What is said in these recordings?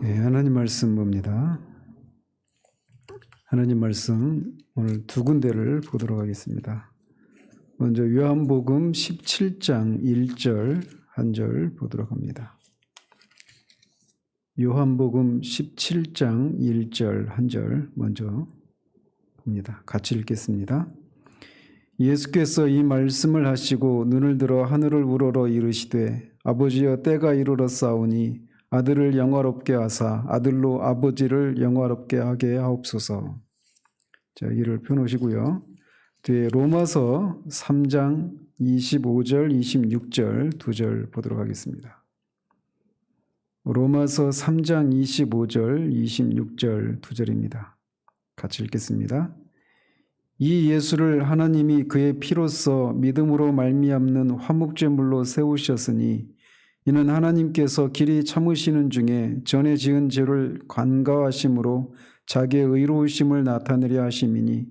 네, 하나님 말씀 봅니다. 하나님 말씀 오늘 두 군데를 보도록 하겠습니다. 먼저 요한복음 17장 1절 한 절 보도록 합니다. 요한복음 17장 1절 한 절 먼저 봅니다. 같이 읽겠습니다. 예수께서 이 말씀을 하시고 눈을 들어 하늘을 우러러 이르시되 아버지여 때가 이르렀사오니 아들을 영화롭게 하사 아들로 아버지를 영화롭게 하게 하옵소서. 자, 이를 펴놓으시고요. 뒤에 로마서 3장 25절 26절 두 절 보도록 하겠습니다. 로마서 3장 25절 26절 두 절입니다. 같이 읽겠습니다. 이 예수를 하나님이 그의 피로써 믿음으로 말미암는 화목제물로 세우셨으니 이는 하나님께서 길이 참으시는 중에 전에 지은 죄를 간과하심으로 자기의 의로우심을 나타내려 하심이니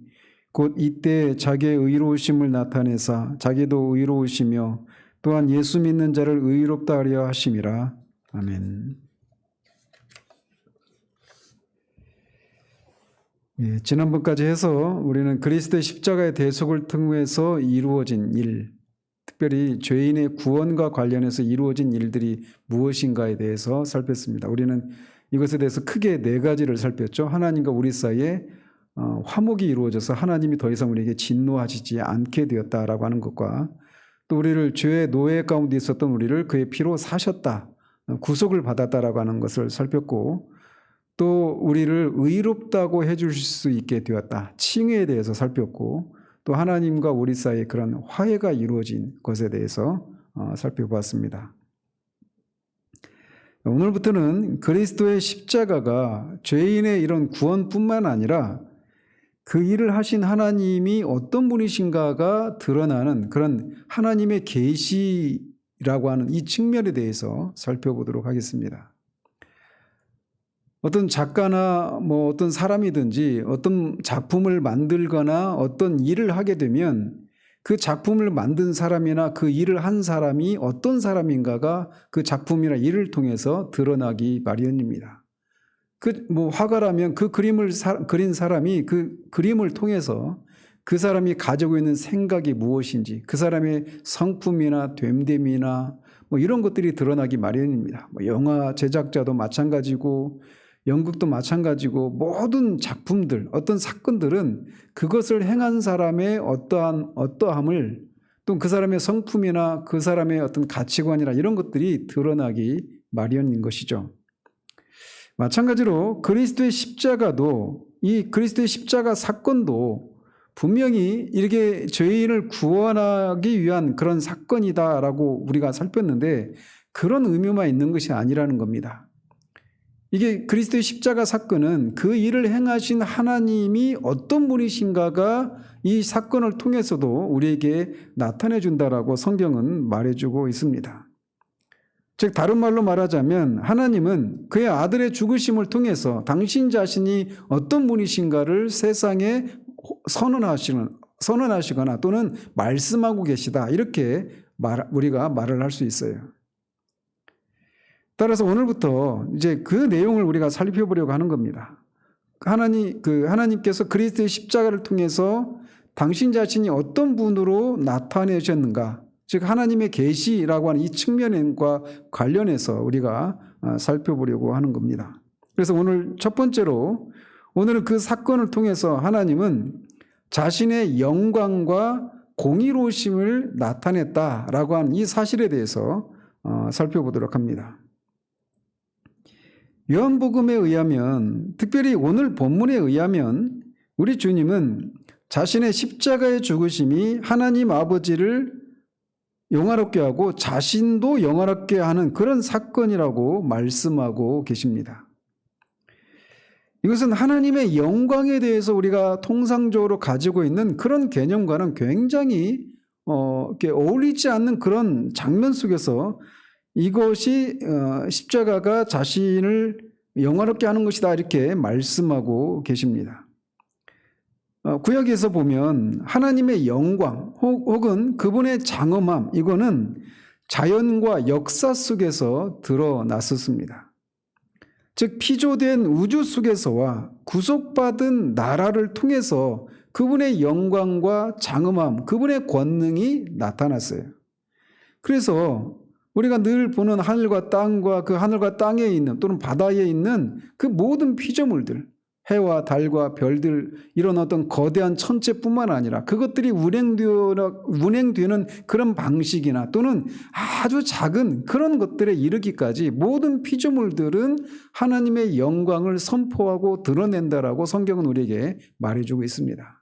곧 이때 자기의 의로우심을 나타내사 자기도 의로우시며 또한 예수 믿는 자를 의롭다 하려 하심이라. 아멘. 예, 지난번까지 해서 우리는 그리스도의 십자가의 대속을 통해서 이루어진 일, 특별히 죄인의 구원과 관련해서 이루어진 일들이 무엇인가에 대해서 살폈습니다. 우리는 이것에 대해서 크게 네 가지를 살폈죠. 하나님과 우리 사이에 화목이 이루어져서 하나님이 더 이상 우리에게 진노하시지 않게 되었다라고 하는 것과 또 우리를 죄의 노예 가운데 있었던 우리를 그의 피로 사셨다, 구속을 받았다라고 하는 것을 살폈고 또 우리를 의롭다고 해줄 수 있게 되었다, 칭의에 대해서 살폈고 또 하나님과 우리 사이에 그런 화해가 이루어진 것에 대해서 살펴보았습니다. 오늘부터는 그리스도의 십자가가 죄인의 이런 구원뿐만 아니라 그 일을 하신 하나님이 어떤 분이신가가 드러나는 그런 하나님의 계시라고 하는 이 측면에 대해서 살펴보도록 하겠습니다. 어떤 작가나 어떤 사람이든지 어떤 작품을 만들거나 어떤 일을 하게 되면 그 작품을 만든 사람이나 그 일을 한 사람이 어떤 사람인가가 그 작품이나 일을 통해서 드러나기 마련입니다. 화가라면 그 그림을 그린 사람이 그 그림을 통해서 그 사람이 가지고 있는 생각이 무엇인지, 그 사람의 성품이나 됨됨이나 이런 것들이 드러나기 마련입니다. 영화 제작자도 마찬가지고 연극도 마찬가지고 모든 작품들, 어떤 사건들은 그것을 행한 사람의 어떠함을 또 그 사람의 성품이나 그 사람의 어떤 가치관이나 이런 것들이 드러나기 마련인 것이죠. 마찬가지로 그리스도의 십자가도, 이 그리스도의 십자가 사건도 분명히 이렇게 죄인을 구원하기 위한 그런 사건이다라고 우리가 살폈는데 그런 의미만 있는 것이 아니라는 겁니다. 이게 그리스도의 십자가 사건은 그 일을 행하신 하나님이 어떤 분이신가가 이 사건을 통해서도 우리에게 나타내 준다라고 성경은 말해주고 있습니다. 즉 다른 말로 말하자면 하나님은 그의 아들의 죽으심을 통해서 당신 자신이 어떤 분이신가를 세상에 선언하시거나 또는 말씀하고 계시다, 이렇게 우리가 말을 할 수 있어요. 따라서 오늘부터 이제 그 내용을 우리가 살펴보려고 하는 겁니다. 하나님께서 그리스도의 십자가를 통해서 당신 자신이 어떤 분으로 나타내셨는가, 즉 하나님의 계시라고 하는 이 측면과 관련해서 우리가 살펴보려고 하는 겁니다. 그래서 오늘 첫 번째로, 오늘은 그 사건을 통해서 하나님은 자신의 영광과 공의로우심을 나타냈다라고 하는 이 사실에 대해서 살펴보도록 합니다. 요한복음에 의하면, 특별히 오늘 본문에 의하면 우리 주님은 자신의 십자가의 죽으심이 하나님 아버지를 영화롭게 하고 자신도 영화롭게 하는 그런 사건이라고 말씀하고 계십니다. 이것은 하나님의 영광에 대해서 우리가 통상적으로 가지고 있는 그런 개념과는 굉장히 이렇게 어울리지 않는 그런 장면 속에서 이것이 십자가가 자신을 영화롭게 하는 것이다, 이렇게 말씀하고 계십니다. 구약에서 보면 하나님의 영광 혹은 그분의 장엄함, 이거는 자연과 역사 속에서 드러났었습니다. 즉 피조된 우주 속에서와 구속받은 나라를 통해서 그분의 영광과 장엄함, 그분의 권능이 나타났어요. 그래서 우리가 늘 보는 하늘과 땅과 그 하늘과 땅에 있는 또는 바다에 있는 그 모든 피조물들, 해와 달과 별들, 이런 어떤 거대한 천체뿐만 아니라 그것들이 운행되는 그런 방식이나 또는 아주 작은 그런 것들에 이르기까지 모든 피조물들은 하나님의 영광을 선포하고 드러낸다라고 성경은 우리에게 말해주고 있습니다.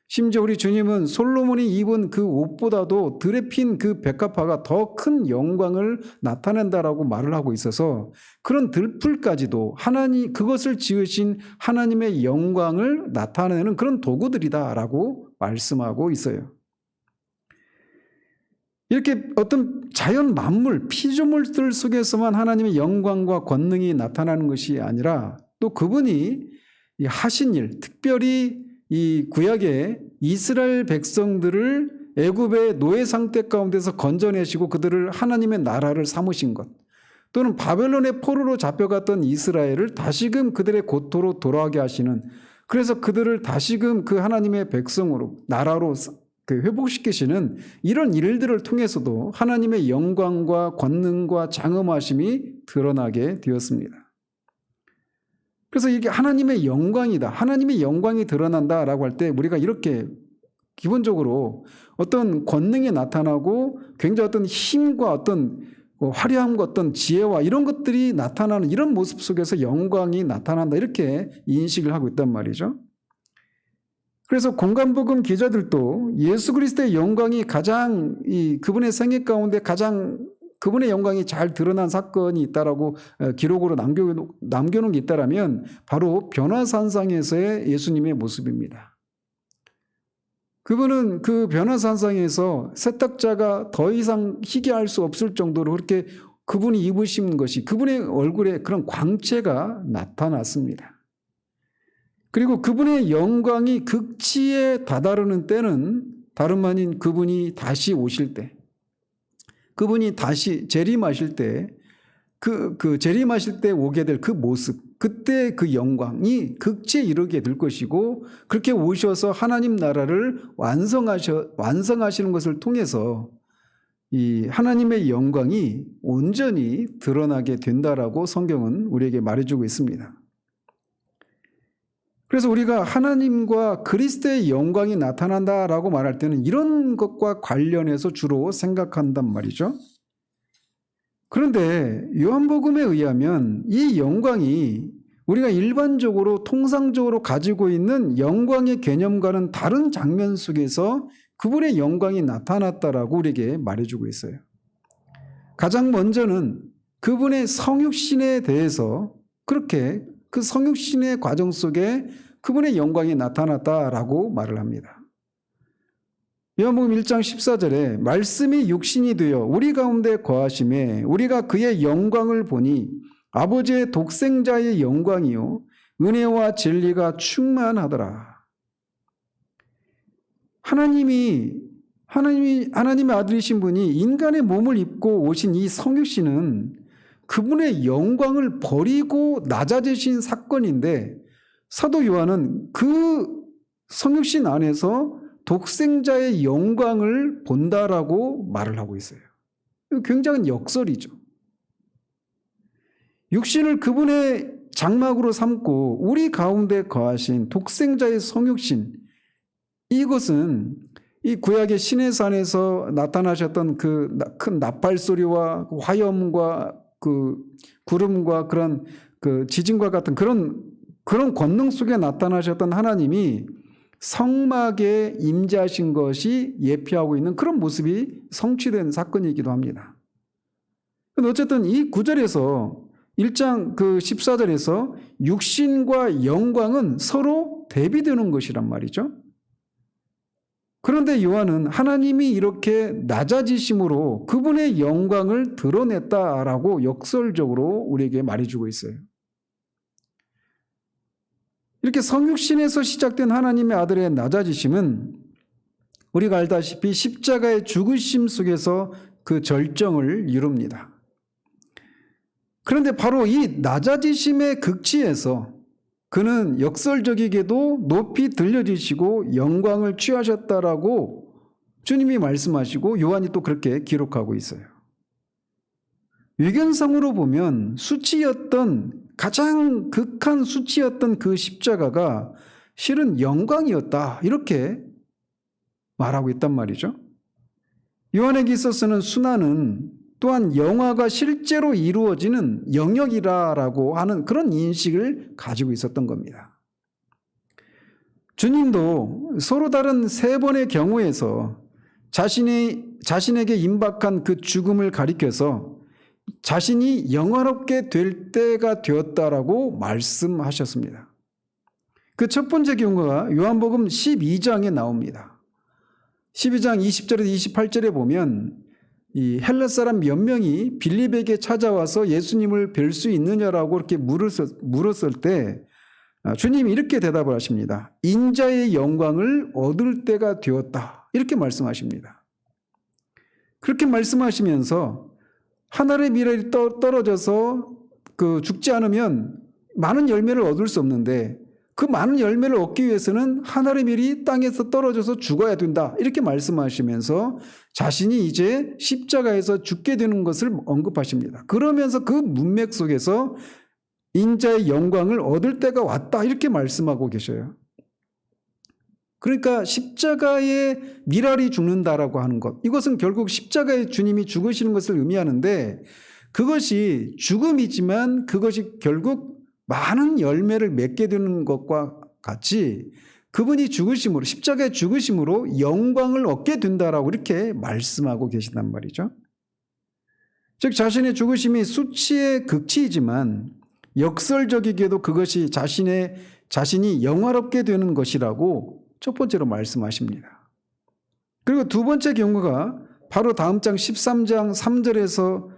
심지어 우리 주님은 솔로몬이 입은 그 옷보다도 들에 핀 그 백합화가 더 큰 영광을 나타낸다라고 말을 하고 있어서 그런 들풀까지도 하나님, 그것을 지으신 하나님의 영광을 나타내는 그런 도구들이다라고 말씀하고 있어요. 이렇게 어떤 자연 만물, 피조물들 속에서만 하나님의 영광과 권능이 나타나는 것이 아니라 또 그분이 하신 일, 특별히 이 구약의 이스라엘 백성들을 애굽의 노예 상태 가운데서 건져내시고 그들을 하나님의 나라를 삼으신 것, 또는 바벨론의 포로로 잡혀갔던 이스라엘을 다시금 그들의 고토로 돌아가게 하시는, 그래서 그들을 다시금 그 하나님의 백성으로 나라로 회복시키시는 이런 일들을 통해서도 하나님의 영광과 권능과 장엄하심이 드러나게 되었습니다. 그래서 이게 하나님의 영광이다, 하나님의 영광이 드러난다라고 할 때 우리가 이렇게 기본적으로 어떤 권능이 나타나고 굉장히 어떤 힘과 어떤 화려함과 어떤 지혜와 이런 것들이 나타나는 이런 모습 속에서 영광이 나타난다, 이렇게 인식을 하고 있단 말이죠. 그래서 공간복음 기자들도 예수 그리스도의 영광이 가장 그분의 생애 가운데 가장 그분의 영광이 잘 드러난 사건이 있다라고 기록으로 남겨놓은 게 있다라면 바로 변화산상에서의 예수님의 모습입니다. 그분은 그 변화산상에서 세탁자가 더 이상 희귀할 수 없을 정도로 그렇게 그분이 입으신 것이 그분의 얼굴에 그런 광채가 나타났습니다. 그리고 그분의 영광이 극치에 다다르는 때는 다름 아닌 그분이 다시 오실 때, 그분이 다시 재림하실 때, 재림하실 때 오게 될 그 모습, 그때 그 영광이 극치에 이르게 될 것이고, 그렇게 오셔서 하나님 나라를 완성하시는 것을 통해서 이 하나님의 영광이 온전히 드러나게 된다라고 성경은 우리에게 말해주고 있습니다. 그래서 우리가 하나님과 그리스도의 영광이 나타난다라고 말할 때는 이런 것과 관련해서 주로 생각한단 말이죠. 그런데 요한복음에 의하면 이 영광이 우리가 일반적으로 통상적으로 가지고 있는 영광의 개념과는 다른 장면 속에서 그분의 영광이 나타났다라고 우리에게 말해주고 있어요. 가장 먼저는 그분의 성육신에 대해서 그렇게 그 성육신의 과정 속에 그분의 영광이 나타났다라고 말을 합니다. 요한복음 1장 14절에 말씀이 육신이 되어 우리 가운데 거하심에 우리가 그의 영광을 보니 아버지의 독생자의 영광이요 은혜와 진리가 충만하더라. 하나님의 아들이신 분이 인간의 몸을 입고 오신 이 성육신은 그분의 영광을 버리고 낮아지신 사건인데, 사도 요한은 그 성육신 안에서 독생자의 영광을 본다라고 말을 하고 있어요. 굉장한 역설이죠. 육신을 그분의 장막으로 삼고 우리 가운데 거하신 독생자의 성육신, 이것은 이 구약의 시내산에서 나타나셨던 그 큰 나팔 소리와 화염과 그 구름과 그런 그 지진과 같은 그런 권능 속에 나타나셨던 하나님이 성막에 임재하신 것이 예표하고 있는 그런 모습이 성취된 사건이기도 합니다. 어쨌든 이 구절에서 1장 그 14절에서 육신과 영광은 서로 대비되는 것이란 말이죠. 그런데 요한은 하나님이 이렇게 낮아지심으로 그분의 영광을 드러냈다라고 역설적으로 우리에게 말해주고 있어요. 이렇게 성육신에서 시작된 하나님의 아들의 낮아지심은 우리가 알다시피 십자가의 죽으심 속에서 그 절정을 이룹니다. 그런데 바로 이 낮아지심의 극치에서 그는 역설적이게도 높이 들려지시고 영광을 취하셨다라고 주님이 말씀하시고 요한이 또 그렇게 기록하고 있어요. 외견상으로 보면 가장 극한 수치였던 그 십자가가 실은 영광이었다, 이렇게 말하고 있단 말이죠. 요한에게 있어서는 순환은 또한 영화가 실제로 이루어지는 영역이라고 하는 그런 인식을 가지고 있었던 겁니다. 주님도 서로 다른 세 번의 경우에서 자신에게 임박한 그 죽음을 가리켜서 자신이 영화롭게 될 때가 되었다라고 말씀하셨습니다. 그 첫 번째 경우가 요한복음 12장에 나옵니다. 12장 20절에서 28절에 보면 이 헬라 사람 몇 명이 빌립에게 찾아와서 예수님을 뵐 수 있느냐라고 이렇게 물었을 때 주님이 이렇게 대답을 하십니다. 인자의 영광을 얻을 때가 되었다, 이렇게 말씀하십니다. 그렇게 말씀하시면서 하늘의 미랄이 떨어져서 죽지 않으면 많은 열매를 얻을 수 없는데 그 많은 열매를 얻기 위해서는 하늘의 밀이 땅에서 떨어져서 죽어야 된다, 이렇게 말씀하시면서 자신이 이제 십자가에서 죽게 되는 것을 언급하십니다. 그러면서 그 문맥 속에서 인자의 영광을 얻을 때가 왔다, 이렇게 말씀하고 계셔요. 그러니까 십자가에 미랄이 죽는다라고 하는 것, 이것은 결국 십자가에 주님이 죽으시는 것을 의미하는데 그것이 죽음이지만 그것이 결국 많은 열매를 맺게 되는 것과 같이 그분이 죽으심으로, 십자가의 죽으심으로 영광을 얻게 된다라고 이렇게 말씀하고 계신단 말이죠. 즉 자신의 죽으심이 수치의 극치이지만 역설적이게도 그것이 자신이 영화롭게 되는 것이라고 첫 번째로 말씀하십니다. 그리고 두 번째 경우가 바로 다음 장 13장 3절에서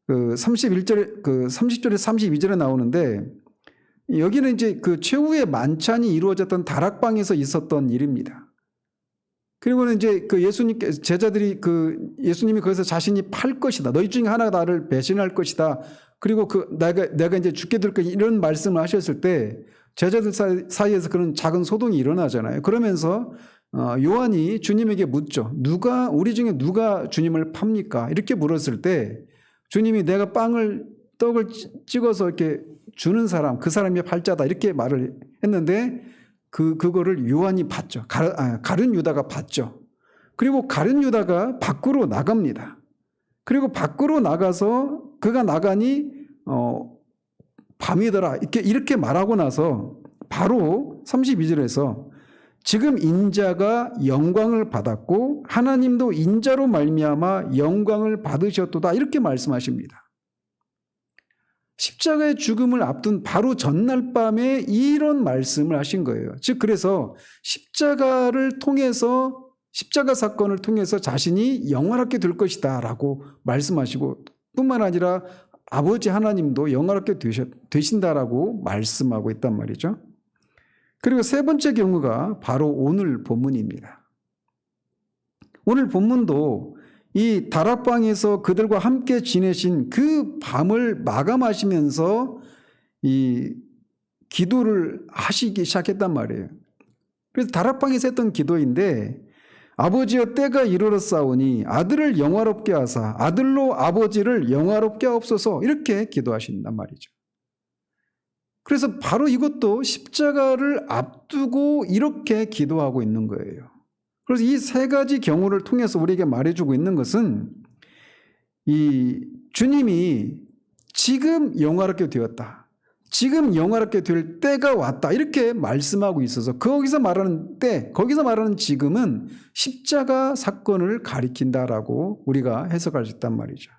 30절에 32절에 나오는데, 여기는 이제 그 최후의 만찬이 이루어졌던 다락방에서 있었던 일입니다. 그리고는 이제 제자들이 예수님이 거기서 자신이 팔 것이다, 너희 중에 하나가 나를 배신할 것이다, 그리고 내가 이제 죽게 될 것이다, 이런 말씀을 하셨을 때 제자들 사이에서 그런 작은 소동이 일어나잖아요. 그러면서 요한이 주님에게 묻죠. 우리 중에 누가 주님을 팝니까? 이렇게 물었을 때 주님이 내가 떡을 찍어서 이렇게 주는 사람, 그 사람이 팔자다, 이렇게 말을 했는데 그거를 요한이 봤죠. 가룟 유다가 봤죠. 그리고 가룟 유다가 밖으로 나갑니다. 그리고 밖으로 나가서 그가 나가니 밤이더라, 이렇게 말하고 나서 바로 32절에서 지금 인자가 영광을 받았고 하나님도 인자로 말미암아 영광을 받으셨도다, 이렇게 말씀하십니다. 십자가의 죽음을 앞둔 바로 전날 밤에 이런 말씀을 하신 거예요. 즉 그래서 십자가 사건을 통해서 자신이 영화롭게 될 것이다 라고 말씀하시고, 뿐만 아니라 아버지 하나님도 영화롭게 되신다라고 말씀하고 있단 말이죠. 그리고 세 번째 경우가 바로 오늘 본문입니다. 오늘 본문도 이 다락방에서 그들과 함께 지내신 그 밤을 마감하시면서 이 기도를 하시기 시작했단 말이에요. 그래서 다락방에서 했던 기도인데, 아버지여 때가 이르렀사오니 아들을 영화롭게 하사 아들로 아버지를 영화롭게 하옵소서, 이렇게 기도하신단 말이죠. 그래서 바로 이것도 십자가를 앞두고 이렇게 기도하고 있는 거예요. 그래서 이 세 가지 경우를 통해서 우리에게 말해주고 있는 것은 이 주님이 지금 영화롭게 되었다, 지금 영화롭게 될 때가 왔다, 이렇게 말씀하고 있어서 거기서 말하는 지금은 십자가 사건을 가리킨다라고 우리가 해석할 수 있단 말이죠.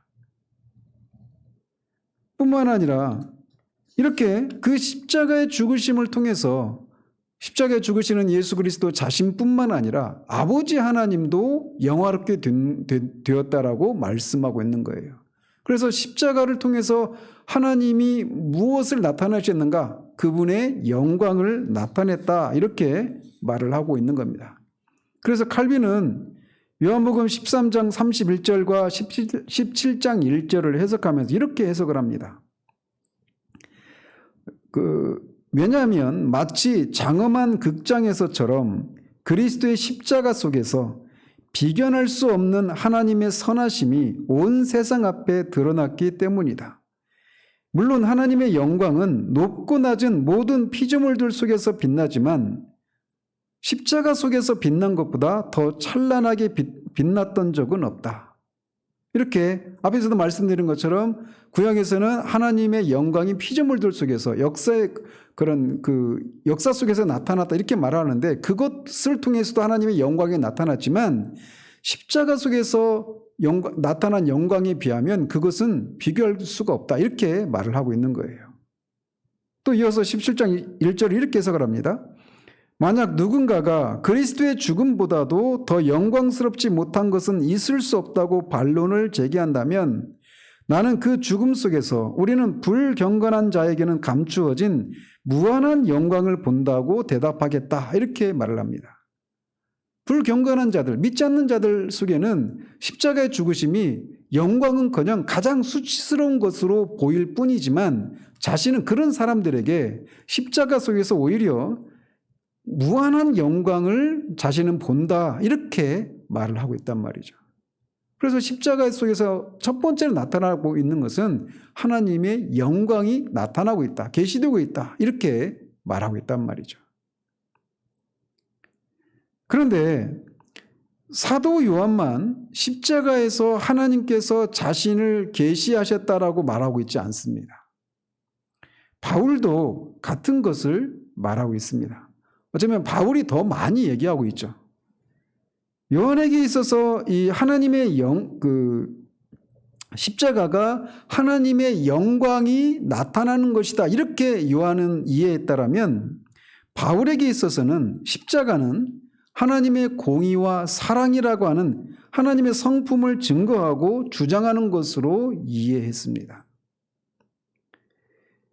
뿐만 아니라 이렇게 그 십자가의 죽으심을 통해서 십자가에 죽으시는 예수 그리스도 자신뿐만 아니라 아버지 하나님도 영화롭게 되었다라고 말씀하고 있는 거예요. 그래서 십자가를 통해서 하나님이 무엇을 나타내셨는가? 그분의 영광을 나타냈다, 이렇게 말을 하고 있는 겁니다. 그래서 칼빈은 요한복음 13장 31절과 17장 1절을 해석하면서 이렇게 해석을 합니다. 왜냐하면 마치 장엄한 극장에서처럼 그리스도의 십자가 속에서 비견할 수 없는 하나님의 선하심이 온 세상 앞에 드러났기 때문이다. 물론 하나님의 영광은 높고 낮은 모든 피조물들 속에서 빛나지만 십자가 속에서 빛난 것보다 더 찬란하게 빛났던 적은 없다. 이렇게 앞에서도 말씀드린 것처럼 구약에서는 하나님의 영광이 피조물들 속에서 역사의 그런 역사 속에서 나타났다 이렇게 말하는데 그것을 통해서도 하나님의 영광이 나타났지만 십자가 속에서 나타난 영광에 비하면 그것은 비교할 수가 없다 이렇게 말을 하고 있는 거예요. 또 이어서 17장 1절을 이렇게 해석을 합니다. 만약 누군가가 그리스도의 죽음보다도 더 영광스럽지 못한 것은 있을 수 없다고 반론을 제기한다면 나는 그 죽음 속에서 우리는 불경건한 자에게는 감추어진 무한한 영광을 본다고 대답하겠다 이렇게 말을 합니다. 불경건한 자들, 믿지 않는 자들 속에는 십자가의 죽으심이 영광은커녕 가장 수치스러운 것으로 보일 뿐이지만 자신은 그런 사람들에게 십자가 속에서 오히려 무한한 영광을 자신은 본다 이렇게 말을 하고 있단 말이죠. 그래서 십자가 속에서 첫 번째로 나타나고 있는 것은 하나님의 영광이 나타나고 있다, 계시되고 있다 이렇게 말하고 있단 말이죠. 그런데 사도 요한만 십자가에서 하나님께서 자신을 계시하셨다라고 말하고 있지 않습니다. 바울도 같은 것을 말하고 있습니다. 어쩌면 바울이 더 많이 얘기하고 있죠. 요한에게 있어서 이 하나님의 십자가가 하나님의 영광이 나타나는 것이다 이렇게 요한은 이해했다라면 바울에게 있어서는 십자가는 하나님의 공의와 사랑이라고 하는 하나님의 성품을 증거하고 주장하는 것으로 이해했습니다.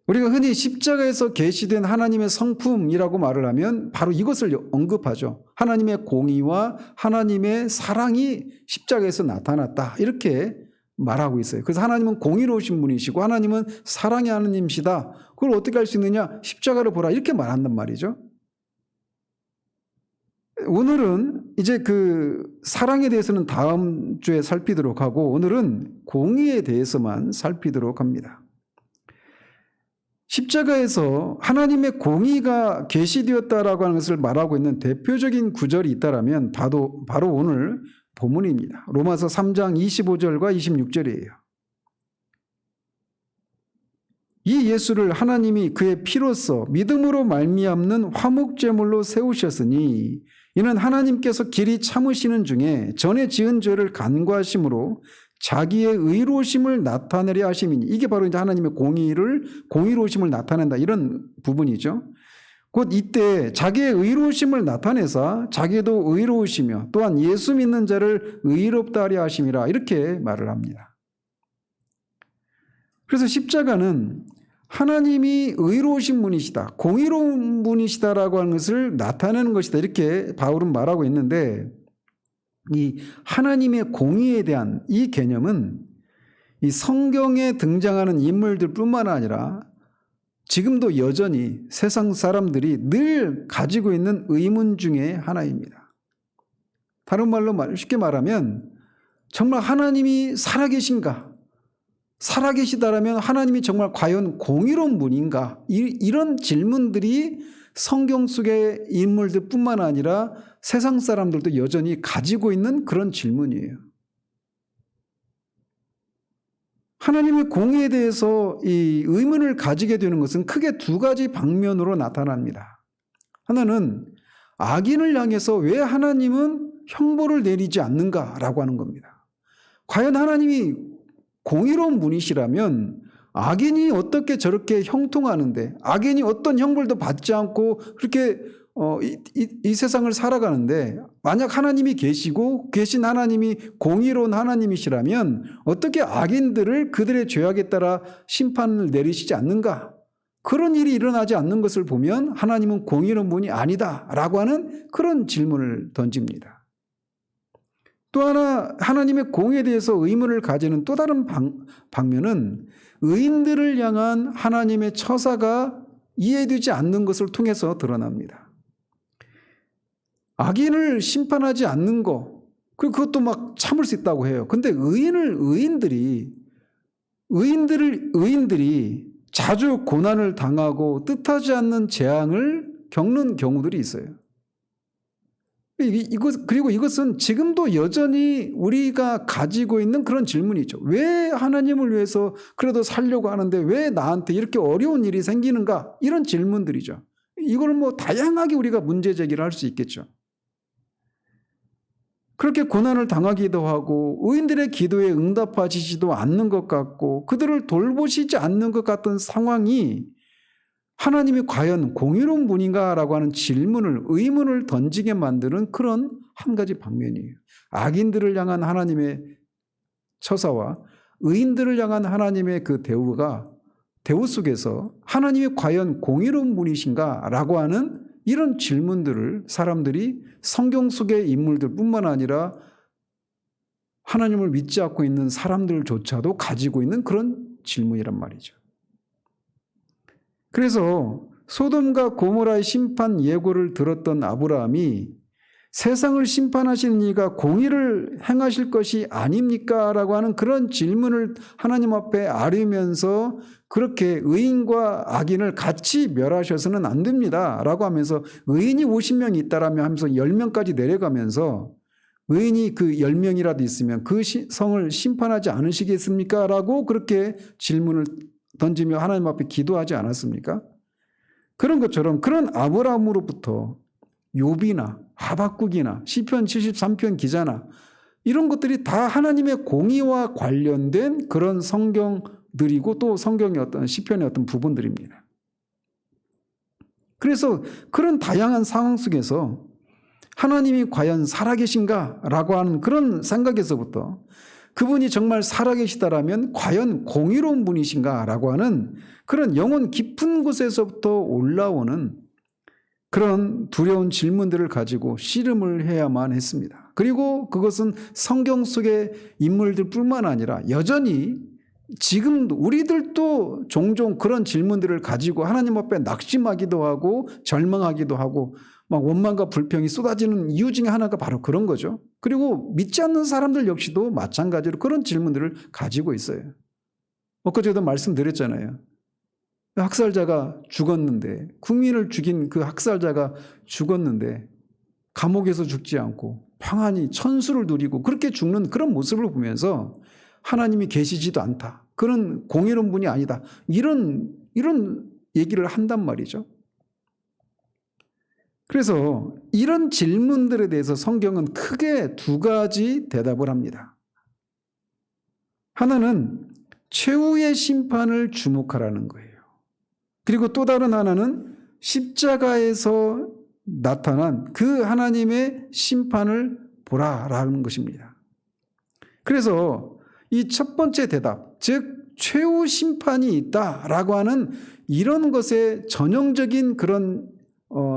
우리가 흔히 십자가에서 계시된 하나님의 성품이라고 말을 하면 바로 이것을 언급하죠. 하나님의 공의와 하나님의 사랑이 십자가에서 나타났다 이렇게 말하고 있어요. 그래서 하나님은 공의로우신 분이시고 하나님은 사랑의 하나님이시다. 그걸 어떻게 할 수 있느냐? 십자가를 보라 이렇게 말한단 말이죠. 오늘은 이제 사랑에 대해서는 다음 주에 살피도록 하고 오늘은 공의에 대해서만 살피도록 합니다. 십자가에서 하나님의 공의가 계시되었다라고 하는 것을 말하고 있는 대표적인 구절이 있다라면 바로 오늘 본문입니다. 로마서 3장 25절과 26절이에요. 이 예수를 하나님이 그의 피로써 믿음으로 말미암는 화목제물로 세우셨으니 이는 하나님께서 길이 참으시는 중에 전에 지은 죄를 간과하심으로 자기의 의로우심을 나타내려 하심이니 이게 바로 이제 하나님의 공의로우심을 나타낸다 이런 부분이죠. 곧 이때 자기의 의로우심을 나타내사 자기도 의로우시며 또한 예수 믿는 자를 의롭다 하려 하심이라 이렇게 말을 합니다. 그래서 십자가는 하나님이 의로우신 분이시다, 공의로운 분이시다라고 하는 것을 나타내는 것이다 이렇게 바울은 말하고 있는데 이 하나님의 공의에 대한 이 개념은 이 성경에 등장하는 인물들뿐만 아니라 지금도 여전히 세상 사람들이 늘 가지고 있는 의문 중에 하나입니다. 다른 말로 쉽게 말하면 정말 하나님이 살아계신가? 살아계시다라면 하나님이 정말 과연 공의로운 분인가? 이런 질문들이 성경 속의 인물들뿐만 아니라 세상 사람들도 여전히 가지고 있는 그런 질문이에요. 하나님의 공의에 대해서 이 의문을 가지게 되는 것은 크게 두 가지 방면으로 나타납니다. 하나는 악인을 향해서 왜 하나님은 형벌을 내리지 않는가라고 하는 겁니다. 과연 하나님이 공의로운 분이시라면 악인이 어떻게 저렇게 형통하는데 악인이 어떤 형벌도 받지 않고 그렇게 이 세상을 살아가는데 만약 하나님이 계시고 계신 하나님이 공의로운 하나님이시라면 어떻게 악인들을 그들의 죄악에 따라 심판을 내리시지 않는가? 그런 일이 일어나지 않는 것을 보면 하나님은 공의로운 분이 아니다라고 하는 그런 질문을 던집니다. 또 하나 하나님의 공의에 대해서 의문을 가지는 또 다른 방면은 의인들을 향한 하나님의 처사가 이해되지 않는 것을 통해서 드러납니다. 악인을 심판하지 않는 거, 그리고 그것도 막 참을 수 있다고 해요. 근데 의인들이 자주 고난을 당하고 뜻하지 않는 재앙을 겪는 경우들이 있어요. 그리고 이것은 지금도 여전히 우리가 가지고 있는 그런 질문이죠. 왜 하나님을 위해서 그래도 살려고 하는데 왜 나한테 이렇게 어려운 일이 생기는가? 이런 질문들이죠. 이걸 뭐 다양하게 우리가 문제 제기를 할 수 있겠죠. 그렇게 고난을 당하기도 하고 의인들의 기도에 응답하시지도 않는 것 같고 그들을 돌보시지 않는 것 같은 상황이 하나님이 과연 공의로운 분인가라고 하는 의문을 던지게 만드는 그런 한 가지 방면이에요. 악인들을 향한 하나님의 처사와 의인들을 향한 하나님의 그 대우 속에서 하나님이 과연 공의로운 분이신가라고 하는 이런 질문들을 사람들이 성경 속의 인물들뿐만 아니라 하나님을 믿지 않고 있는 사람들조차도 가지고 있는 그런 질문이란 말이죠. 그래서 소돔과 고모라의 심판 예고를 들었던 아브라함이 세상을 심판하시는 이가 공의를 행하실 것이 아닙니까? 라고 하는 그런 질문을 하나님 앞에 아뢰면서 그렇게 의인과 악인을 같이 멸하셔서는 안 됩니다. 라고 하면서 의인이 50명이 있다라며 하면서 10명까지 내려가면서 의인이 그 10명이라도 있으면 그 성을 심판하지 않으시겠습니까? 라고 그렇게 질문을 던지며 하나님 앞에 기도하지 않았습니까? 그런 것처럼 그런 아브라함으로부터 욥이나 하박국이나 시편 73편 기자나 이런 것들이 다 하나님의 공의와 관련된 그런 성경들이고 또 성경의 어떤 시편의 어떤 부분들입니다. 그래서 그런 다양한 상황 속에서 하나님이 과연 살아계신가라고 하는 그런 생각에서부터 그분이 정말 살아계시다라면 과연 공의로운 분이신가라고 하는 그런 영혼 깊은 곳에서부터 올라오는 그런 두려운 질문들을 가지고 씨름을 해야만 했습니다. 그리고 그것은 성경 속의 인물들뿐만 아니라 여전히 지금 우리들도 종종 그런 질문들을 가지고 하나님 앞에 낙심하기도 하고 절망하기도 하고 막 원망과 불평이 쏟아지는 이유 중에 하나가 바로 그런 거죠. 그리고 믿지 않는 사람들 역시도 마찬가지로 그런 질문들을 가지고 있어요. 엊그제도 말씀드렸잖아요. 학살자가 죽었는데 국민을 죽인 그 학살자가 죽었는데 감옥에서 죽지 않고 평안히 천수를 누리고 그렇게 죽는 그런 모습을 보면서 하나님이 계시지도 않다. 그런 공의로운 분이 아니다. 이런 얘기를 한단 말이죠. 그래서 이런 질문들에 대해서 성경은 크게 두 가지 대답을 합니다. 하나는 최후의 심판을 주목하라는 거예요. 그리고 또 다른 하나는 십자가에서 나타난 그 하나님의 심판을 보라라는 것입니다. 그래서 이 첫 번째 대답, 즉 최후 심판이 있다라고 하는 이런 것에 전형적인 그런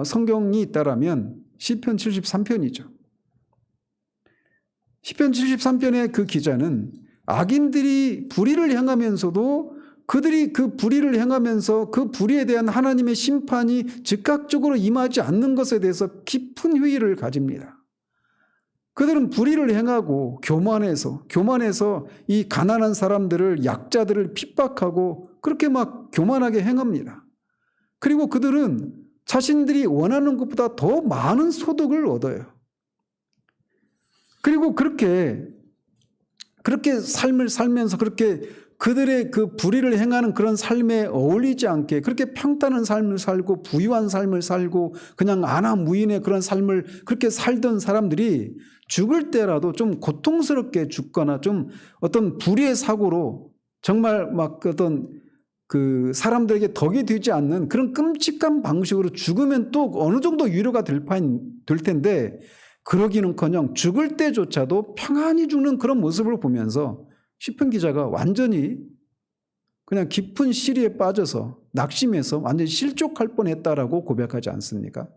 성경이 있다라면 시편 73편이죠. 시편 73편의 그 기자는 악인들이 불의를 행하면서도 그들이 그 불의를 행하면서 그 불의에 대한 하나님의 심판이 즉각적으로 임하지 않는 것에 대해서 깊은 회의를 가집니다. 그들은 불의를 행하고 교만해서 이 가난한 사람들을 약자들을 핍박하고 그렇게 막 교만하게 행합니다. 그리고 그들은 자신들이 원하는 것보다 더 많은 소득을 얻어요. 그리고 그렇게 삶을 살면서 그렇게 그들의 그 불의를 행하는 그런 삶에 어울리지 않게 그렇게 평탄한 삶을 살고 부유한 삶을 살고 그냥 안하무인의 그런 삶을 그렇게 살던 사람들이 죽을 때라도 좀 고통스럽게 죽거나 좀 어떤 불의의 사고로 정말 막 어떤 그 사람들에게 덕이 되지 않는 그런 끔찍한 방식으로 죽으면 또 어느 정도 위로가 될 텐데 그러기는커녕 죽을 때조차도 평안히 죽는 그런 모습을 보면서 시편 기자가 완전히 그냥 깊은 시리에 빠져서 낙심해서 완전히 실족할 뻔했다라고 고백하지 않습니까?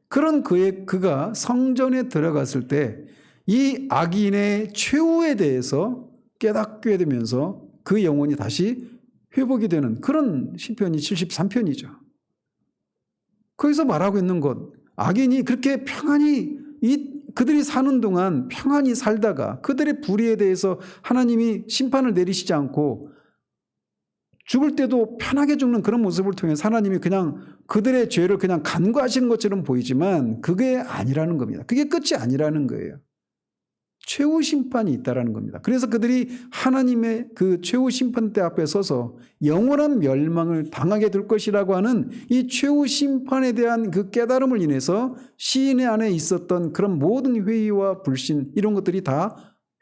그런 그가 성전에 들어갔을 때 이 악인의 최후에 대해서 깨닫게 되면서 그 영혼이 다시 회복이 되는 그런 시편이 73편이죠. 거기서 말하고 있는 것, 악인이 그렇게 평안히 그들이 사는 동안 평안히 살다가 그들의 불의에 대해서 하나님이 심판을 내리시지 않고 죽을 때도 편하게 죽는 그런 모습을 통해서 하나님이 그냥 그들의 죄를 그냥 간과하시는 것처럼 보이지만 그게 아니라는 겁니다. 그게 끝이 아니라는 거예요. 최후 심판이 있다라는 겁니다. 그래서 그들이 하나님의 그 최후 심판대 앞에 서서 영원한 멸망을 당하게 될 것이라고 하는 이 최후 심판에 대한 그 깨달음을 인해서 시인의 안에 있었던 그런 모든 회의와 불신 이런 것들이 다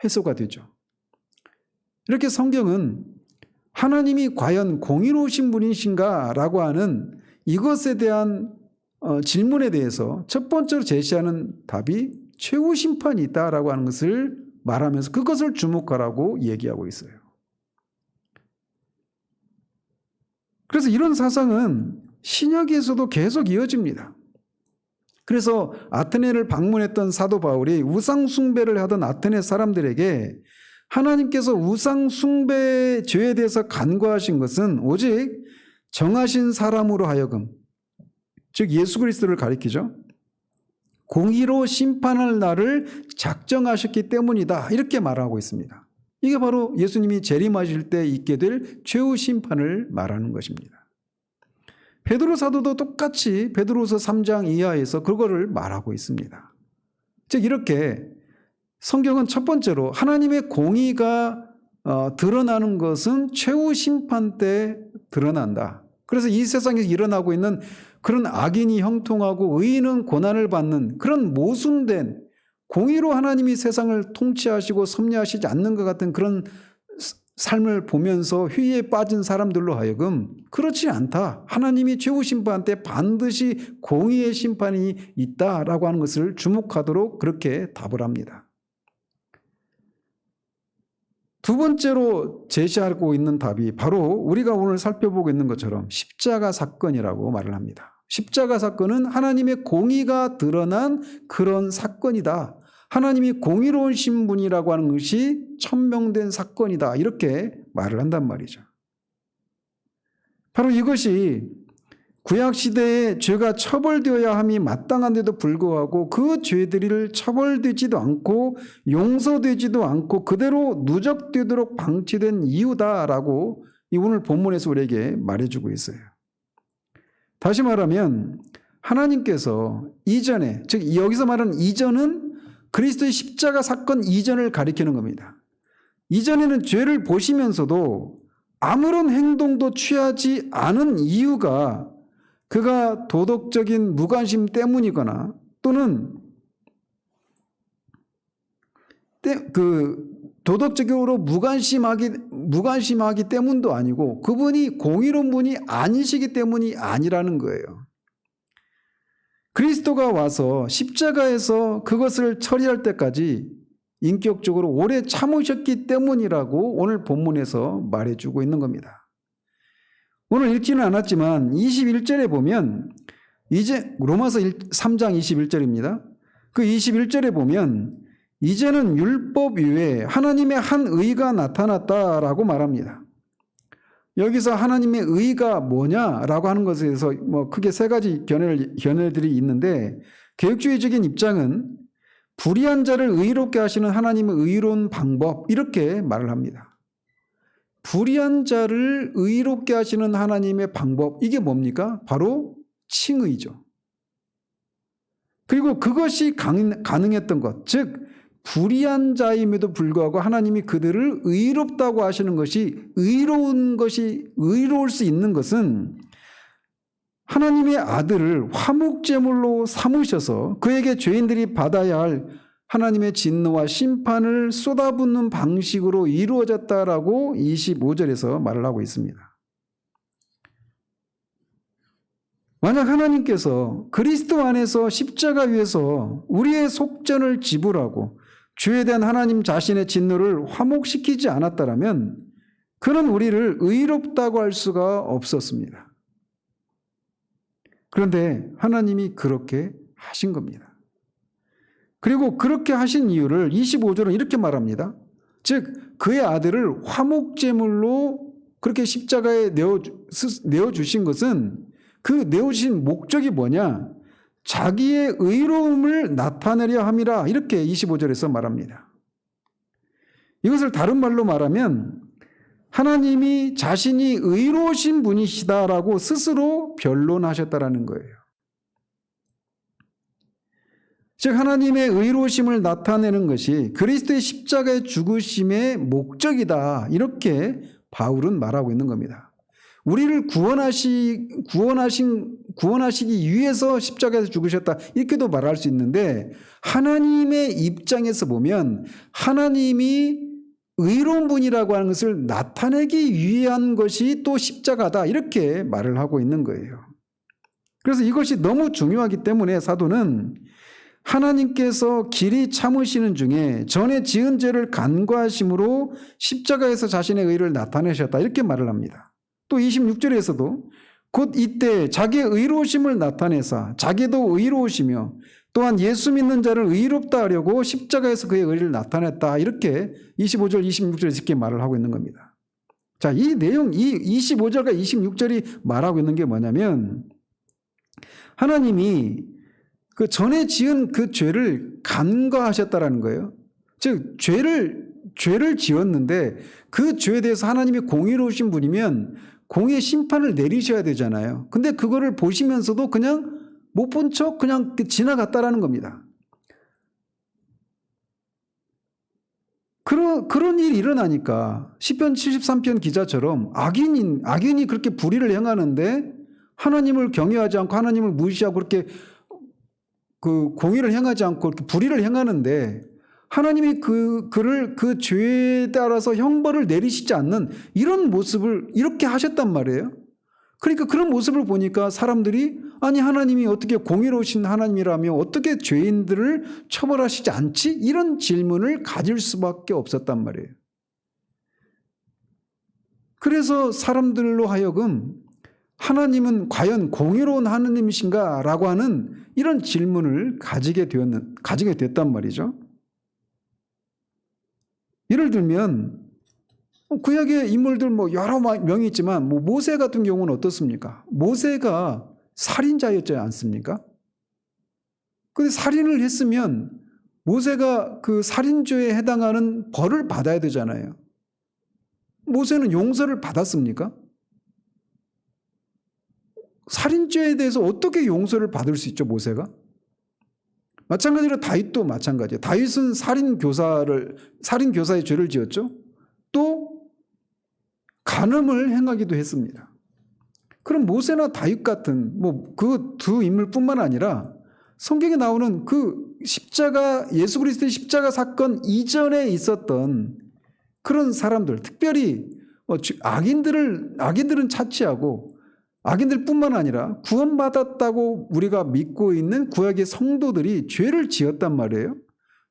해소가 되죠. 이렇게 성경은 하나님이 과연 공의로우신 분이신가라고 하는 이것에 대한 질문에 대해서 첫 번째로 제시하는 답이 최후 심판이 있다라고 하는 것을 말하면서 그것을 주목하라고 얘기하고 있어요. 그래서 이런 사상은 신약에서도 계속 이어집니다. 그래서 아테네를 방문했던 사도 바울이 우상 숭배를 하던 아테네 사람들에게 하나님께서 우상 숭배 죄에 대해서 간과하신 것은 오직 정하신 사람으로 하여금, 즉 예수 그리스도를 가리키죠. 공의로 심판할 날을 작정하셨기 때문이다. 이렇게 말하고 있습니다. 이게 바로 예수님이 재림하실 때 있게 될 최후 심판을 말하는 것입니다. 베드로 사도도 똑같이 베드로서 3장 이하에서 그거를 말하고 있습니다. 즉 이렇게 성경은 첫 번째로 하나님의 공의가 드러나는 것은 최후 심판 때 드러난다. 그래서 이 세상에서 일어나고 있는 그런 악인이 형통하고 의인은 고난을 받는 그런 모순된 공의로 하나님이 세상을 통치하시고 섭리하시지 않는 것 같은 그런 삶을 보면서 회의에 빠진 사람들로 하여금 그렇지 않다. 하나님이 최후 심판 때 반드시 공의의 심판이 있다라고 하는 것을 주목하도록 그렇게 답을 합니다. 두 번째로 제시하고 있는 답이 바로 우리가 오늘 살펴보고 있는 것처럼 십자가 사건이라고 말을 합니다. 십자가 사건은 하나님의 공의가 드러난 그런 사건이다. 하나님이 공의로우신 분이라고 하는 것이 천명된 사건이다. 이렇게 말을 한단 말이죠. 바로 이것이 구약시대에 죄가 처벌되어야 함이 마땅한데도 불구하고 그 죄들을 처벌되지도 않고 용서되지도 않고 그대로 누적되도록 방치된 이유다라고 이 오늘 본문에서 우리에게 말해주고 있어요. 다시 말하면 하나님께서 이전에, 즉 여기서 말하는 이전은 그리스도의 십자가 사건 이전을 가리키는 겁니다. 이전에는 죄를 보시면서도 아무런 행동도 취하지 않은 이유가 그가 도덕적인 무관심 때문이거나 또는 도덕적으로 무관심하기 때문도 아니고 그분이 공의로운 분이 아니시기 때문이 아니라는 거예요. 그리스도가 와서 십자가에서 그것을 처리할 때까지 인격적으로 오래 참으셨기 때문이라고 오늘 본문에서 말해주고 있는 겁니다. 오늘 읽지는 않았지만 21절에 보면 이제 로마서 3장 21절입니다. 그 21절에 보면 이제는 율법 이외에 하나님의 한 의가 나타났다라고 말합니다. 여기서 하나님의 의가 뭐냐라고 하는 것에 대해서 크게 세 가지 견해들이 있는데 개혁주의적인 입장은 불의한 자를 의롭게 하시는 하나님의 의로운 방법 이렇게 말을 합니다. 불의한 자를 의롭게 하시는 하나님의 방법 이게 뭡니까? 바로 칭의죠. 그리고 그것이 가능했던 것, 즉 불의한 자임에도 불구하고 하나님이 그들을 의롭다고 하시는 것이 의로울 수 있는 것은 하나님의 아들을 화목제물로 삼으셔서 그에게 죄인들이 받아야 할 하나님의 진노와 심판을 쏟아붓는 방식으로 이루어졌다라고 25절에서 말을 하고 있습니다. 만약 하나님께서 그리스도 안에서 십자가 위에서 우리의 속전을 지불하고 죄에 대한 하나님 자신의 진노를 화목시키지 않았다면 그는 우리를 의롭다고 할 수가 없었습니다. 그런데 하나님이 그렇게 하신 겁니다. 그리고 그렇게 하신 이유를 25절은 이렇게 말합니다. 즉 그의 아들을 화목제물로 그렇게 십자가에 내어주신 것은 그 내어주신 목적이 뭐냐? 자기의 의로움을 나타내려 함이라 이렇게 25절에서 말합니다. 이것을 다른 말로 말하면 하나님이 자신이 의로우신 분이시다라고 스스로 변론하셨다라는 거예요. 즉 하나님의 의로우심을 나타내는 것이 그리스도의 십자가의 죽으심의 목적이다. 이렇게 바울은 말하고 있는 겁니다. 우리를 구원하시기 위해서 십자가에서 죽으셨다. 이렇게도 말할 수 있는데 하나님의 입장에서 보면 하나님이 의로운 분이라고 하는 것을 나타내기 위한 것이 또 십자가다. 이렇게 말을 하고 있는 거예요. 그래서 이것이 너무 중요하기 때문에 사도는 하나님께서 길이 참으시는 중에 전에 지은 죄를 간과하심으로 십자가에서 자신의 의를 나타내셨다. 이렇게 말을 합니다. 또 26절에서도 곧 이때 자기의 의로우심을 나타내사 자기도 의로우시며 또한 예수 믿는 자를 의롭다 하려고 십자가에서 그의 의를 나타냈다. 이렇게 25절, 26절에서 이렇게 말을 하고 있는 겁니다. 자, 이 내용, 이 25절과 26절이 말하고 있는 게 뭐냐면 하나님이 그 전에 지은 그 죄를 간과하셨다라는 거예요. 즉 죄를 지었는데 그 죄에 대해서 하나님이 공의로우신 분이면 공의 심판을 내리셔야 되잖아요. 근데 그거를 보시면서도 그냥 못 본 척 그냥 지나갔다라는 겁니다. 그런 일이 일어나니까 시편 73편 기자처럼 악인이 그렇게 불의를 행하는데 하나님을 경외하지 않고 하나님을 무시하고 그렇게 그 공의를 행하지 않고 그렇게 불의를 행하는데 하나님이 그를 그 죄에 따라서 형벌을 내리시지 않는 이런 모습을 이렇게 하셨단 말이에요. 그러니까 그런 모습을 보니까 사람들이 아니 하나님이 어떻게 공의로우신 하나님이라며 어떻게 죄인들을 처벌하시지 않지? 이런 질문을 가질 수밖에 없었단 말이에요. 그래서 사람들로 하여금 하나님은 과연 공의로운 하나님이신가? 라고 하는 이런 질문을 가지게 됐단 말이죠. 예를 들면 구약의 인물들 여러 명이 있지만 모세 같은 경우는 어떻습니까? 모세가 살인자였지 않습니까? 그런데 살인을 했으면 모세가 그 살인죄에 해당하는 벌을 받아야 되잖아요. 모세는 용서를 받았습니까? 살인죄에 대해서 어떻게 용서를 받을 수 있죠, 모세가? 마찬가지로 다윗도 마찬가지예요. 다윗은 살인교사의 죄를 지었죠. 또 간음을 행하기도 했습니다. 그럼 모세나 다윗 같은 그 두 인물뿐만 아니라 성경에 나오는 그 예수 그리스도의 십자가 사건 이전에 있었던 그런 사람들, 특별히 악인들은 차치하고 악인들뿐만 아니라 구원받았다고 우리가 믿고 있는 구약의 성도들이 죄를 지었단 말이에요.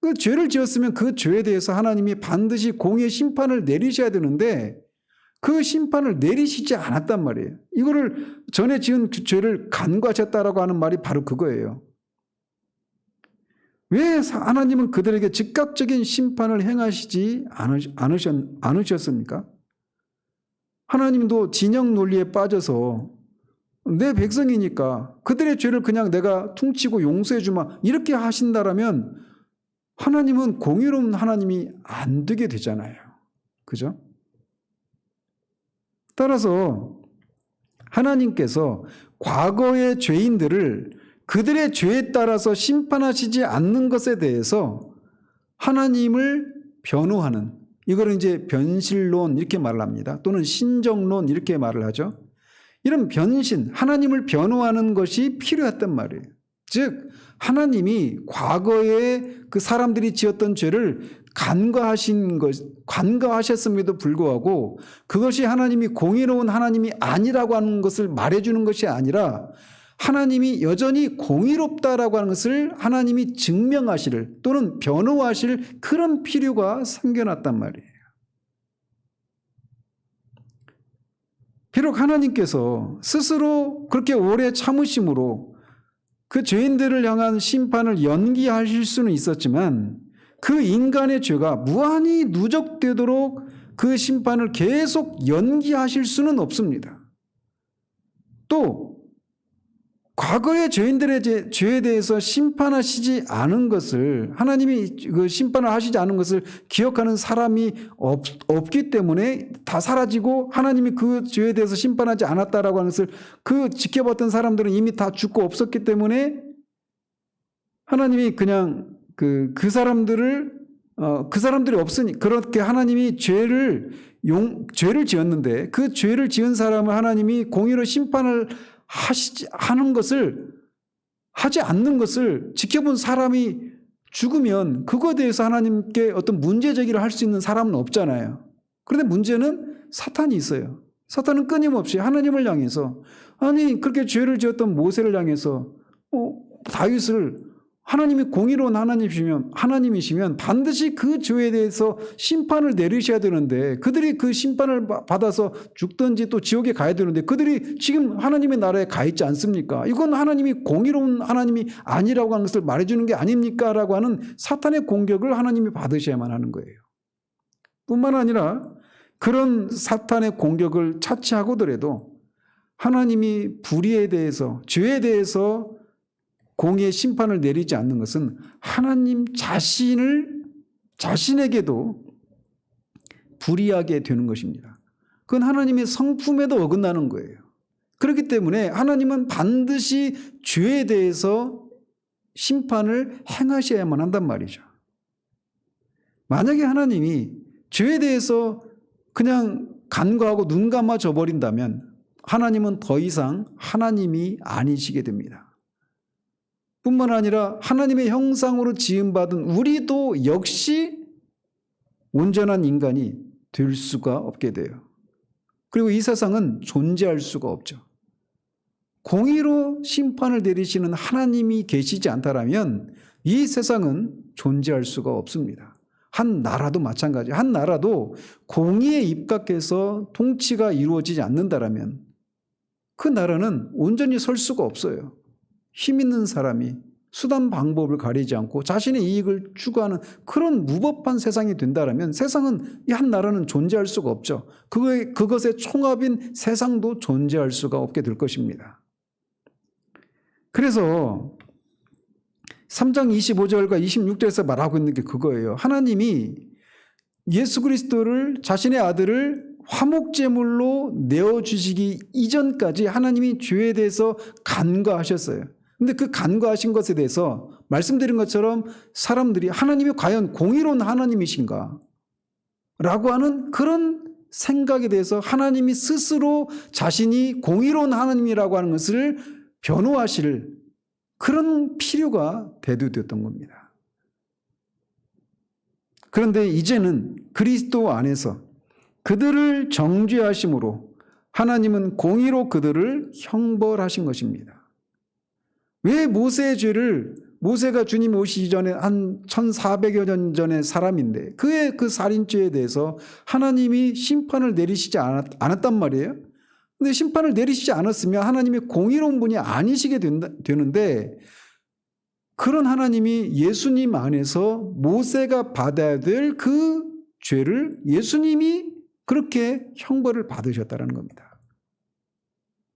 그 죄를 지었으면 그 죄에 대해서 하나님이 반드시 공의 심판을 내리셔야 되는데 그 심판을 내리시지 않았단 말이에요. 이거를 전에 지은 그 죄를 간과하셨다라고 하는 말이 바로 그거예요. 왜 하나님은 그들에게 즉각적인 심판을 행하시지 않으셨습니까? 하나님도 진영 논리에 빠져서 내 백성이니까 그들의 죄를 그냥 내가 퉁치고 용서해 주마 이렇게 하신다라면 하나님은 공의로운 하나님이 안 되게 되잖아요. 그죠? 따라서 하나님께서 과거의 죄인들을 그들의 죄에 따라서 심판하시지 않는 것에 대해서 하나님을 변호하는, 이걸 이제 변실론 이렇게 말을 합니다. 또는 신정론 이렇게 말을 하죠. 이런 변신, 하나님을 변호하는 것이 필요했단 말이에요. 즉 하나님이 과거에 그 사람들이 지었던 죄를 간과하셨음에도 불구하고 그것이 하나님이 공의로운 하나님이 아니라고 하는 것을 말해주는 것이 아니라 하나님이 여전히 공의롭다라고 하는 것을 하나님이 증명하실 또는 변호하실 그런 필요가 생겨났단 말이에요. 비록 하나님께서 스스로 그렇게 오래 참으심으로 그 죄인들을 향한 심판을 연기하실 수는 있었지만 그 인간의 죄가 무한히 누적되도록 그 심판을 계속 연기하실 수는 없습니다. 또 과거의 죄인들의 죄에 대해서 심판하시지 않은 것을, 하나님이 그 심판을 하시지 않은 것을 기억하는 사람이 없기 때문에 다 사라지고, 하나님이 그 죄에 대해서 심판하지 않았다라고 하는 것을 그 지켜봤던 사람들은 이미 다 죽고 없었기 때문에 하나님이 그냥 그 사람들이 없으니, 그렇게 하나님이 죄를 지었는데 그 죄를 지은 사람을 하나님이 공의로 심판을 하는 것을, 하지 않는 것을 지켜본 사람이 죽으면 그거에 대해서 하나님께 어떤 문제 제기를 할 수 있는 사람은 없잖아요. 그런데 문제는 사탄이 있어요. 사탄은 끊임없이 하나님을 향해서, 아니 그렇게 죄를 지었던 모세를 향해서 다윗을, 하나님이 공의로운 하나님이시면 반드시 그 죄에 대해서 심판을 내리셔야 되는데, 그들이 그 심판을 받아서 죽든지 또 지옥에 가야 되는데 그들이 지금 하나님의 나라에 가 있지 않습니까? 이건 하나님이 공의로운 하나님이 아니라고 하는 것을 말해주는 게 아닙니까? 라고 하는 사탄의 공격을 하나님이 받으셔야만 하는 거예요. 뿐만 아니라 그런 사탄의 공격을 차치하고더라도 하나님이 불의에 대해서, 죄에 대해서 공의의 심판을 내리지 않는 것은 하나님 자신에게도 불이하게 되는 것입니다. 그건 하나님의 성품에도 어긋나는 거예요. 그렇기 때문에 하나님은 반드시 죄에 대해서 심판을 행하셔야만 한단 말이죠. 만약에 하나님이 죄에 대해서 그냥 간과하고 눈 감아져 버린다면 하나님은 더 이상 하나님이 아니시게 됩니다. 뿐만 아니라 하나님의 형상으로 지음받은 우리도 역시 온전한 인간이 될 수가 없게 돼요. 그리고 이 세상은 존재할 수가 없죠. 공의로 심판을 내리시는 하나님이 계시지 않다라면 이 세상은 존재할 수가 없습니다. 한 나라도 마찬가지. 한 나라도 공의에 입각해서 통치가 이루어지지 않는다라면 그 나라는 온전히 설 수가 없어요. 힘 있는 사람이 수단 방법을 가리지 않고 자신의 이익을 추구하는 그런 무법한 세상이 된다면 세상은, 이 한 나라는 존재할 수가 없죠. 그것의 총합인 세상도 존재할 수가 없게 될 것입니다. 그래서 3장 25절과 26절에서 말하고 있는 게 그거예요. 하나님이 예수 그리스도를, 자신의 아들을 화목제물로 내어주시기 이전까지 하나님이 죄에 대해서 간과하셨어요. 근데 그 간과하신 것에 대해서 말씀드린 것처럼 사람들이 하나님이 과연 공의로운 하나님이신가? 라고 하는 그런 생각에 대해서 하나님이 스스로 자신이 공의로운 하나님이라고 하는 것을 변호하실 그런 필요가 대두되었던 겁니다. 그런데 이제는 그리스도 안에서 그들을 정죄하심으로 하나님은 공의로 그들을 형벌하신 것입니다. 왜 모세의 죄를, 모세가 주님 오시기 전에 한 1400여 년 전의 사람인데 그의 그 살인죄에 대해서 하나님이 심판을 내리시지 않았단 말이에요. 근데 심판을 내리시지 않았으면 하나님이 공의로운 분이 아니시게 되는데, 그런 하나님이 예수님 안에서 모세가 받아야 될 그 죄를 예수님이 그렇게 형벌을 받으셨다는 겁니다.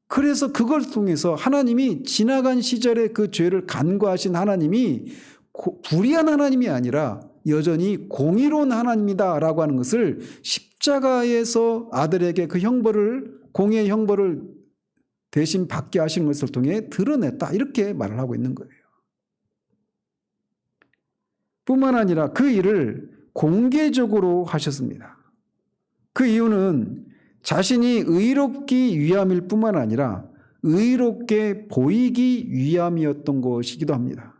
그래서 그걸 통해서 하나님이 지나간 시절에 그 죄를 간과하신 하나님이 불의한 하나님이 아니라 여전히 공의로운 하나님이다라고 하는 것을 십자가에서 아들에게 그 형벌을, 공의의 형벌을 대신 받게 하신 것을 통해 드러냈다, 이렇게 말을 하고 있는 거예요. 뿐만 아니라 그 일을 공개적으로 하셨습니다. 그 이유는 자신이 의롭기 위함일 뿐만 아니라 의롭게 보이기 위함이었던 것이기도 합니다.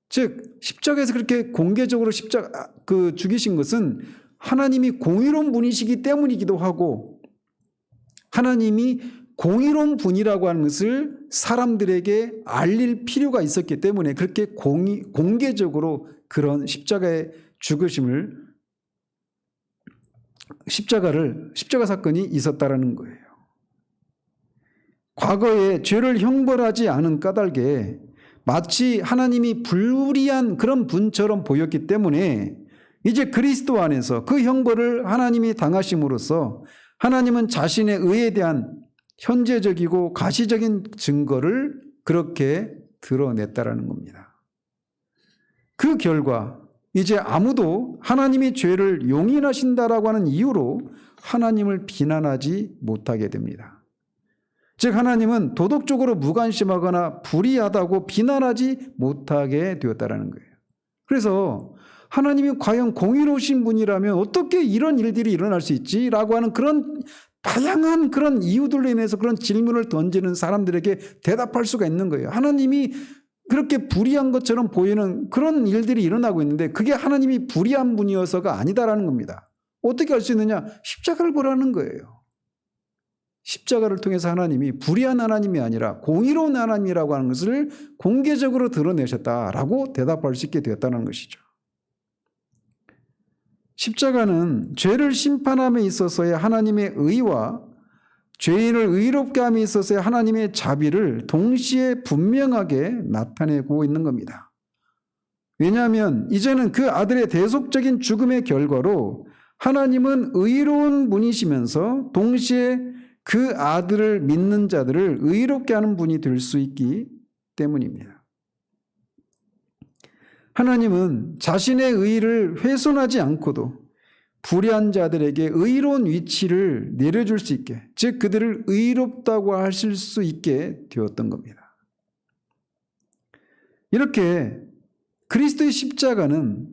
즉 십자가에서 그렇게 공개적으로 죽이신 것은 하나님이 공의로운 분이시기 때문이기도 하고, 하나님이 공의로운 분이라고 하는 것을 사람들에게 알릴 필요가 있었기 때문에 그렇게 공개적으로 그런 십자가의 죽으심을, 십자가 사건이 있었다라는 거예요. 과거에 죄를 형벌하지 않은 까닭에 마치 하나님이 불의한 그런 분처럼 보였기 때문에 이제 그리스도 안에서 그 형벌을 하나님이 당하심으로써 하나님은 자신의 의에 대한 현재적이고 가시적인 증거를 그렇게 드러냈다라는 겁니다. 그 결과 이제 아무도 하나님이 죄를 용인하신다라고 하는 이유로 하나님을 비난하지 못하게 됩니다. 즉 하나님은 도덕적으로 무관심하거나 불의하다고 비난하지 못하게 되었다라는 거예요. 그래서 하나님이 과연 공의로우신 분이라면 어떻게 이런 일들이 일어날 수 있지라고 하는 그런 다양한 그런 이유들로 인해서 그런 질문을 던지는 사람들에게 대답할 수가 있는 거예요. 하나님이 그렇게 불의한 것처럼 보이는 그런 일들이 일어나고 있는데 그게 하나님이 불의한 분이어서가 아니다라는 겁니다. 어떻게 알 수 있느냐? 십자가를 보라는 거예요. 십자가를 통해서 하나님이 불의한 하나님이 아니라 공의로운 하나님이라고 하는 것을 공개적으로 드러내셨다라고 대답할 수 있게 되었다는 것이죠. 십자가는 죄를 심판함에 있어서의 하나님의 의와 죄인을 의롭게 함에 있어서의 하나님의 자비를 동시에 분명하게 나타내고 있는 겁니다. 왜냐하면 이제는 그 아들의 대속적인 죽음의 결과로 하나님은 의로운 분이시면서 동시에 그 아들을 믿는 자들을 의롭게 하는 분이 될 수 있기 때문입니다. 하나님은 자신의 의를 훼손하지 않고도 불의한 자들에게 의로운 위치를 내려줄 수 있게, 즉 그들을 의롭다고 하실 수 있게 되었던 겁니다. 이렇게 그리스도의 십자가는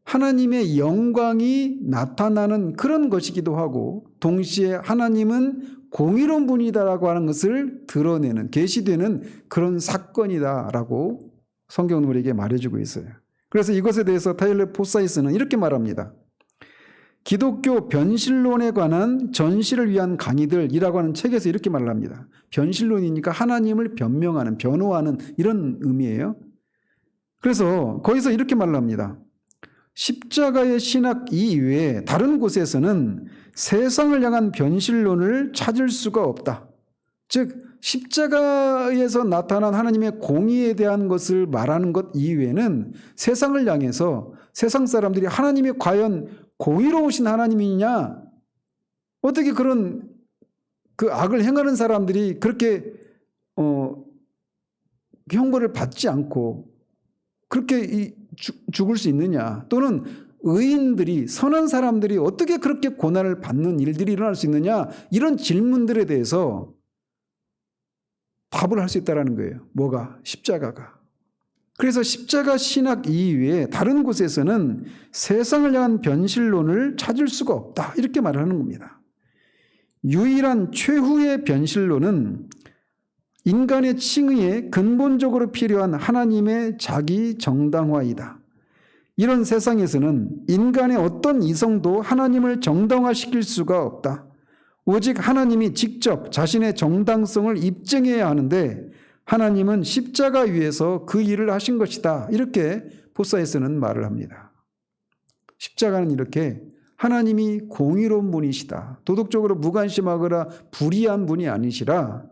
하나님의 영광이 나타나는 그런 것이기도 하고 동시에 하나님은 공의로운 분이다라고 하는 것을 드러내는 계시되는 그런 사건이다라고 성경은 우리에게 말해주고 있어요. 그래서 이것에 대해서 타일러 포사이스는 이렇게 말합니다. 기독교 변실론에 관한 전시를 위한 강의들이라고 하는 책에서 이렇게 말을 합니다. 변실론이니까 하나님을 변명하는, 변호하는 이런 의미예요. 그래서 거기서 이렇게 말을 합니다. 십자가의 신학 이외에 다른 곳에서는 세상을 향한 변실론을 찾을 수가 없다. 즉 십자가에서 나타난 하나님의 공의에 대한 것을 말하는 것 이외에는 세상을 향해서 세상 사람들이 하나님이 과연 공의로우신 하나님이냐, 어떻게 그런 그 악을 행하는 사람들이 그렇게 형벌을 받지 않고 그렇게 죽을 수 있느냐, 또는 의인들이 선한 사람들이 어떻게 그렇게 고난을 받는 일들이 일어날 수 있느냐, 이런 질문들에 대해서 답을 할 수 있다는 거예요. 뭐가? 십자가가. 그래서 십자가 신학 이외에 다른 곳에서는 세상을 향한 변실론을 찾을 수가 없다, 이렇게 말을 하는 겁니다. 유일한 최후의 변실론은 인간의 칭의에 근본적으로 필요한 하나님의 자기 정당화이다. 이런 세상에서는 인간의 어떤 이성도 하나님을 정당화시킬 수가 없다. 오직 하나님이 직접 자신의 정당성을 입증해야 하는데 하나님은 십자가 위에서 그 일을 하신 것이다. 이렇게 포사에서는 말을 합니다. 십자가는 이렇게 하나님이 공의로운 분이시다. 도덕적으로 무관심하거나 불의한 분이 아니시라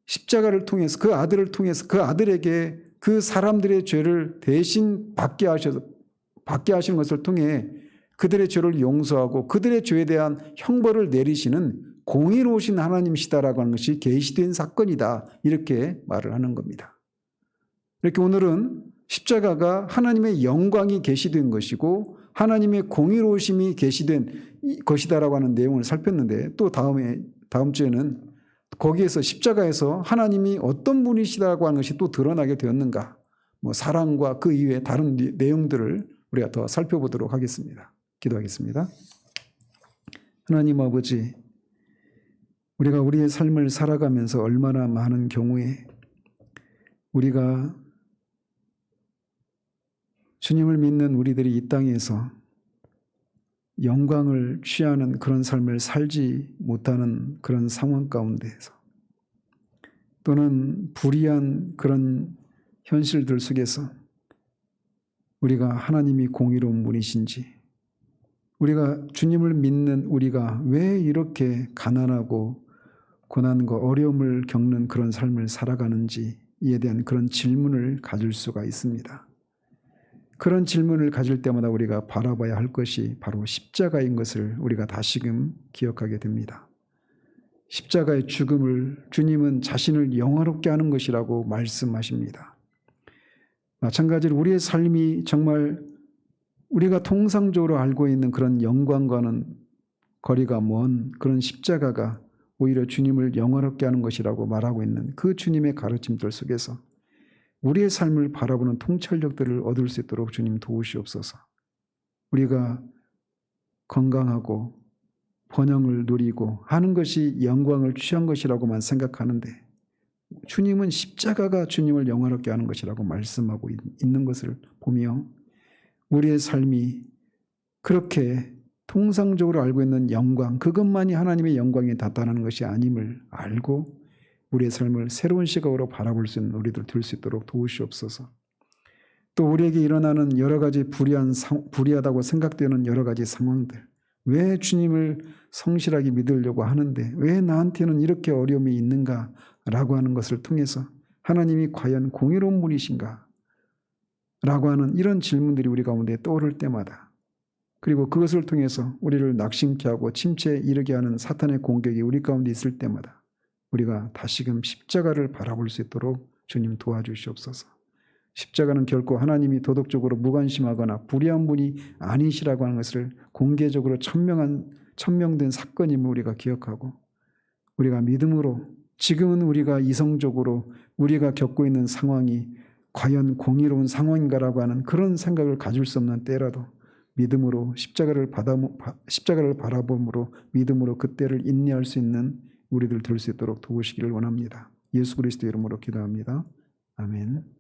십자가를 통해서 그 아들을 통해서 그 아들에게 그 사람들의 죄를 대신 받게 하신 것을 통해 그들의 죄를 용서하고 그들의 죄에 대한 형벌을 내리시는 공의로우신 하나님이시다라고 하는 것이 계시된 사건이다, 이렇게 말을 하는 겁니다. 이렇게 오늘은 십자가가 하나님의 영광이 계시된 것이고 하나님의 공의로우심이 계시된 것이다라고 하는 내용을 살폈는데, 또 다음 주에는 거기에서 십자가에서 하나님이 어떤 분이시다라고 하는 것이 또 드러나게 되었는가, 사랑과 그 이외의 다른 내용들을 우리가 더 살펴보도록 하겠습니다. 기도하겠습니다. 하나님 아버지, 우리가 우리의 삶을 살아가면서 얼마나 많은 경우에 우리가 주님을 믿는 우리들이 이 땅에서 영광을 취하는 그런 삶을 살지 못하는 그런 상황 가운데에서, 또는 불의한 그런 현실들 속에서 우리가 하나님이 공의로운 분이신지, 우리가 주님을 믿는 우리가 왜 이렇게 가난하고 고난과 어려움을 겪는 그런 삶을 살아가는지에 대한 그런 질문을 가질 수가 있습니다. 그런 질문을 가질 때마다 우리가 바라봐야 할 것이 바로 십자가인 것을 우리가 다시금 기억하게 됩니다. 십자가의 죽음을 주님은 자신을 영화롭게 하는 것이라고 말씀하십니다. 마찬가지로 우리의 삶이 정말 우리가 통상적으로 알고 있는 그런 영광과는 거리가 먼 그런 십자가가 오히려 주님을 영화롭게 하는 것이라고 말하고 있는 그 주님의 가르침들 속에서 우리의 삶을 바라보는 통찰력들을 얻을 수 있도록 주님 도우시옵소서. 우리가 건강하고 번영을 누리고 하는 것이 영광을 취한 것이라고만 생각하는데 주님은 십자가가 주님을 영화롭게 하는 것이라고 말씀하고 있는 것을 보며 우리의 삶이 그렇게 통상적으로 알고 있는 영광, 그것만이 하나님의 영광에 나타나는 것이 아님을 알고 우리의 삶을 새로운 시각으로 바라볼 수 있는 우리들 될 수 있도록 도우시옵소서. 또 우리에게 일어나는 여러 가지 불의하다고 생각되는 여러 가지 상황들, 왜 주님을 성실하게 믿으려고 하는데 왜 나한테는 이렇게 어려움이 있는가라고 하는 것을 통해서 하나님이 과연 공의로운 분이신가? 라고 하는 이런 질문들이 우리 가운데 떠오를 때마다 그리고 그것을 통해서 우리를 낙심케 하고 침체에 이르게 하는 사탄의 공격이 우리 가운데 있을 때마다 우리가 다시금 십자가를 바라볼 수 있도록 주님 도와주시옵소서. 십자가는 결코 하나님이 도덕적으로 무관심하거나 불의한 분이 아니시라고 하는 것을 공개적으로 천명된 사건임을 우리가 기억하고 우리가 믿음으로 지금은 우리가 이성적으로 우리가 겪고 있는 상황이 과연 공의로운 상황인가라고 하는 그런 생각을 가질 수 없는 때라도 믿음으로 십자가를 바라봄으로 믿음으로 그때를 인내할 수 있는 우리들 될 수 있도록 도우시기를 원합니다. 예수 그리스도 이름으로 기도합니다. 아멘.